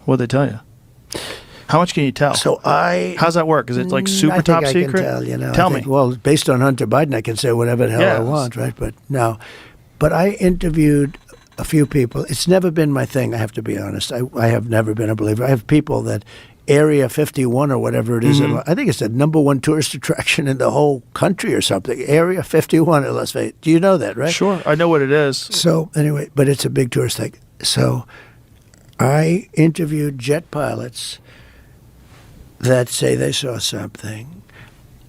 What'd they tell you? How much can you tell? So How's that work? Is it like super top secret? I can tell, you know. Tell me. Well, based on Hunter Biden, I can say whatever the hell I want, right? But no. But I interviewed a few people. It's never been my thing, I have to be honest. I have never been a believer. I have people that Area 51 or whatever it is. Mm-hmm. I think it's the #1 tourist attraction in the whole country or something. Area 51 in Las Vegas. Do you know that, right? Sure. I know what it is. So anyway, but it's a big tourist thing. So I interviewed jet pilots that say they saw something.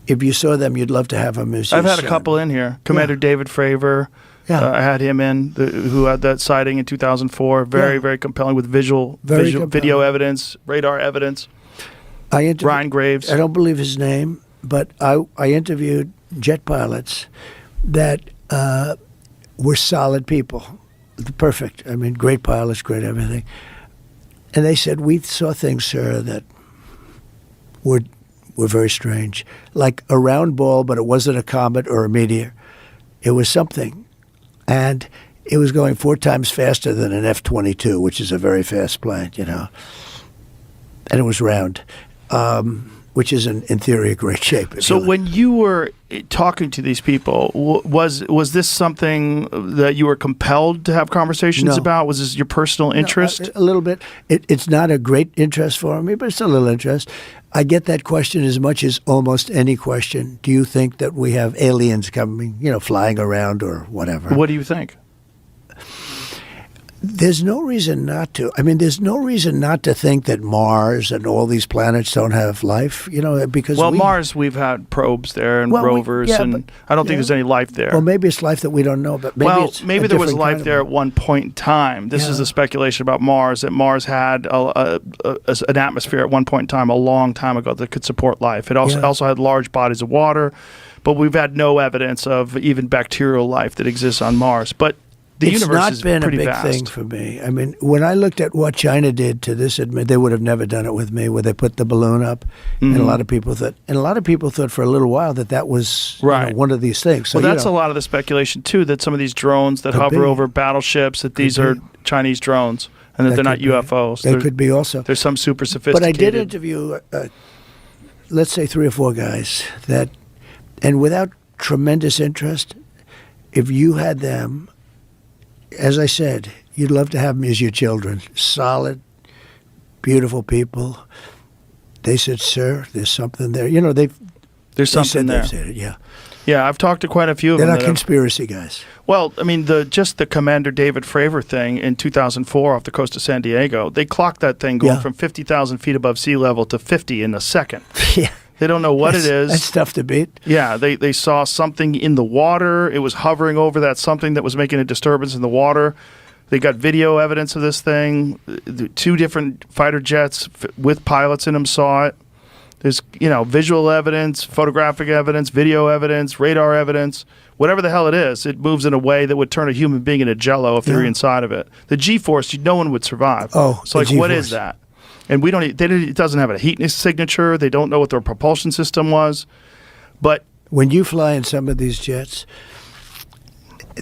If you saw them, you'd love to have them as your I've had a son. couple in here. Commander David Fravor. Yeah. I had him in, who had that sighting in 2004. Very compelling with video evidence, radar evidence. Ryan Graves. I don't believe his name, but I interviewed jet pilots that were solid people. Perfect. I mean, great pilots, great everything. And they said, we saw things, sir, that were very strange. Like a round ball, but it wasn't a comet or a meteor. It was something. And it was going 4 times faster than an F-22, which is a very fast plane, you know. And it was round, which is, in theory, a great shape. So when you were talking to these people, was this something that you were compelled to have conversations about? Was this your personal interest? No, a little bit. It's not a great interest for me, but it's a little interest. I get that question as much as almost any question. Do you think that we have aliens coming, flying around or whatever? What do you think? There's no reason not to. I mean, there's no reason not to think that Mars and all these planets don't have life, because Mars, we've had probes there and rovers, and I don't think there's any life there. Well, maybe it's life that we don't know, but maybe there was life there at one point in time. This is a speculation about Mars, that Mars had an atmosphere at one point in time, a long time ago, that could support life. It also had large bodies of water, but we've had no evidence of even bacterial life that exists on Mars. But the universe is pretty vast. It's not been a big thing for me. I mean, when I looked at what China did to this, they would have never done it with me, where they put the balloon up, and a lot of people thought for a little while that was one of these things. So, well, that's a lot of the speculation too, that some of these drones that hover over battleships, that these are Chinese drones, and that they're not UFOs. They could be also. There's some super sophisticated. But I did interview, let's say 3 or 4 guys and without tremendous interest, if you had them. As I said, you'd love to have them as your children. Solid, beautiful people. They said, sir, there's something there. There's something there. They've said it, yeah. Yeah, I've talked to quite a few of them. They're not conspiracy guys. Well, I mean, just the Commander David Fravor thing in 2004 off the coast of San Diego, they clocked that thing going from 50,000 feet above sea level to 50 in a second. Yeah. They don't know what it is. That's tough to beat. Yeah, they saw something in the water. It was hovering over that something that was making a disturbance in the water. They got video evidence of this thing. 2 different fighter jets with pilots in them saw it. There's, visual evidence, photographic evidence, video evidence, radar evidence. Whatever the hell it is, it moves in a way that would turn a human being into jello if they're inside of it. The G-force, no one would survive. Oh, so what is that? And it doesn't have a heat signature. They don't know what their propulsion system was. But when you fly in some of these jets,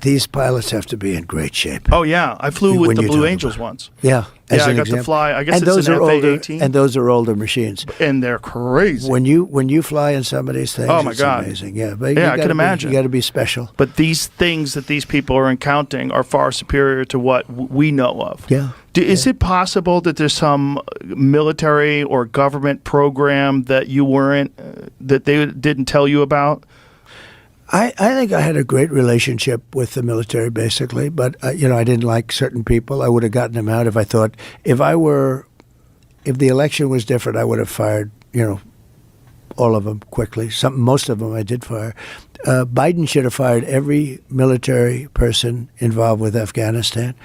these pilots have to be in great shape. Oh, yeah. I flew with the Blue Angels once. Yeah. I got to fly. I guess it's an FA-18. And those are older machines. And they're crazy. When you fly in some of these things, oh my God, amazing. Yeah, but I can imagine. You got to be special. But these things that these people are encountering are far superior to what we know of. Yeah. Is it possible that there's some military or government program that you weren't, that they didn't tell you about? I think I had a great relationship with the military, basically, but I didn't like certain people. I would have gotten them out if I thought if the election was different, I would have fired all of them quickly. Most of them I did fire. Biden should have fired every military person involved with Afghanistan.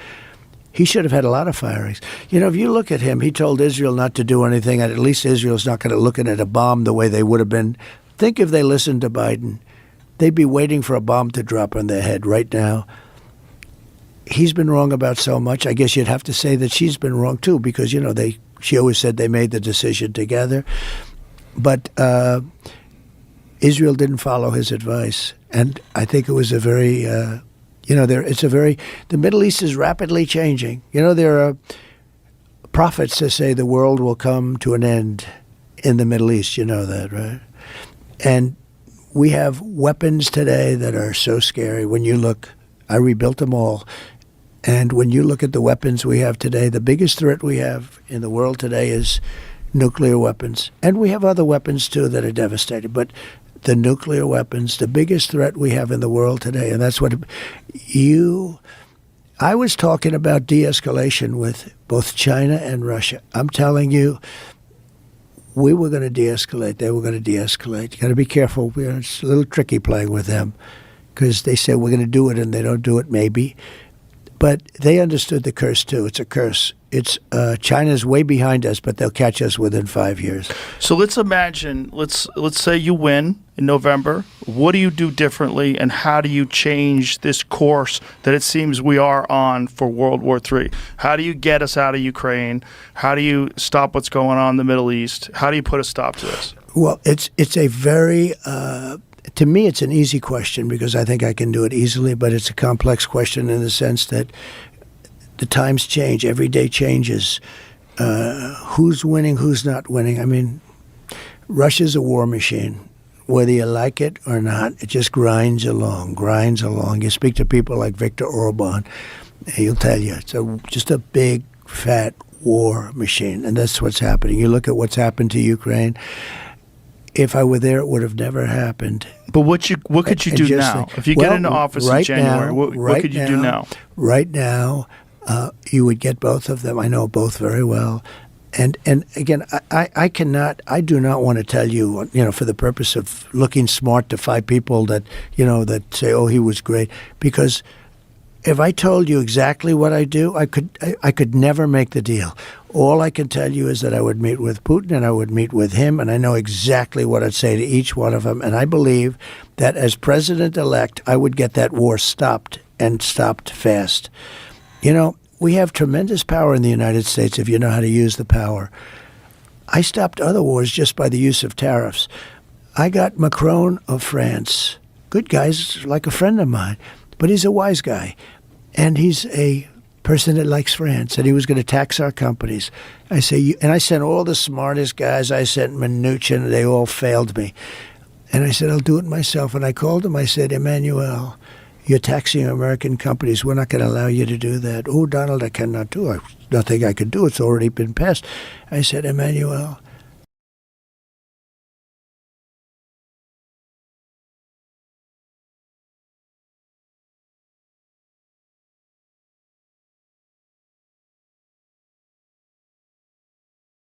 He should have had a lot of firings. If you look at him, he told Israel not to do anything, and at least Israel's not going to look at a bomb the way they would have been. Think if they listened to Biden. They'd be waiting for a bomb to drop on their head right now. He's been wrong about so much. I guess you'd have to say that she's been wrong too, because she always said they made the decision together. But Israel didn't follow his advice, and I think it was a very, the Middle East is rapidly changing. There are prophets that say the world will come to an end in the Middle East. You know that, right? And we have weapons today that are so scary. When you look, I rebuilt them all. And when you look at the weapons we have today, the biggest threat we have in the world today is nuclear weapons. And we have other weapons, too, that are devastating. But the nuclear weapons, the biggest threat we have in the world today, and that's what I was talking about de-escalation with both China and Russia. I'm telling you, we were going to de-escalate. They were going to de-escalate. You got to be careful. It's a little tricky playing with them because they say we're going to do it and they don't do it, maybe. But they understood the curse, too. It's a curse. It's China's way behind us, but they'll catch us within 5 years. So let's imagine, let's say you win in November. What do you do differently, and how do you change this course that it seems we are on for World War III? How do you get us out of Ukraine? How do you stop what's going on in the Middle East? How do you put a stop to this? Well, it's a very to me, it's an easy question because I think I can do it easily, but it's a complex question in the sense that the times change. Every day changes. Who's winning, who's not winning? I mean, Russia's a war machine. Whether you like it or not, it just grinds along. You speak to people like Viktor Orban, he'll tell you it's just a big, fat war machine, and that's what's happening. You look at what's happened to Ukraine. If I were there, it would have never happened. But what could you do now? If you get into office in January, what could you do now? Right now, you would get both of them. I know both very well. And again, I do not want to tell you, for the purpose of looking smart to 5 people that say, oh, he was great. Because if I told you exactly what I do, I could never make the deal. All I can tell you is that I would meet with Putin and I would meet with him, and I know exactly what I'd say to each one of them. And I believe that as president-elect, I would get that war stopped, and stopped fast. We have tremendous power in the United States if you know how to use the power. I stopped other wars just by the use of tariffs. I got Macron of France. Good guy, like a friend of mine, but he's a wise guy. And he's a person that likes France, and he was going to tax our companies. I sent all the smartest guys. I sent Mnuchin, and they all failed me. And I said, I'll do it myself. And I called him. I said, Emmanuel, you're taxing American companies. We're not going to allow you to do that. Oh, Donald, I cannot do it. Nothing I could do. It's already been passed. I said, Emmanuel,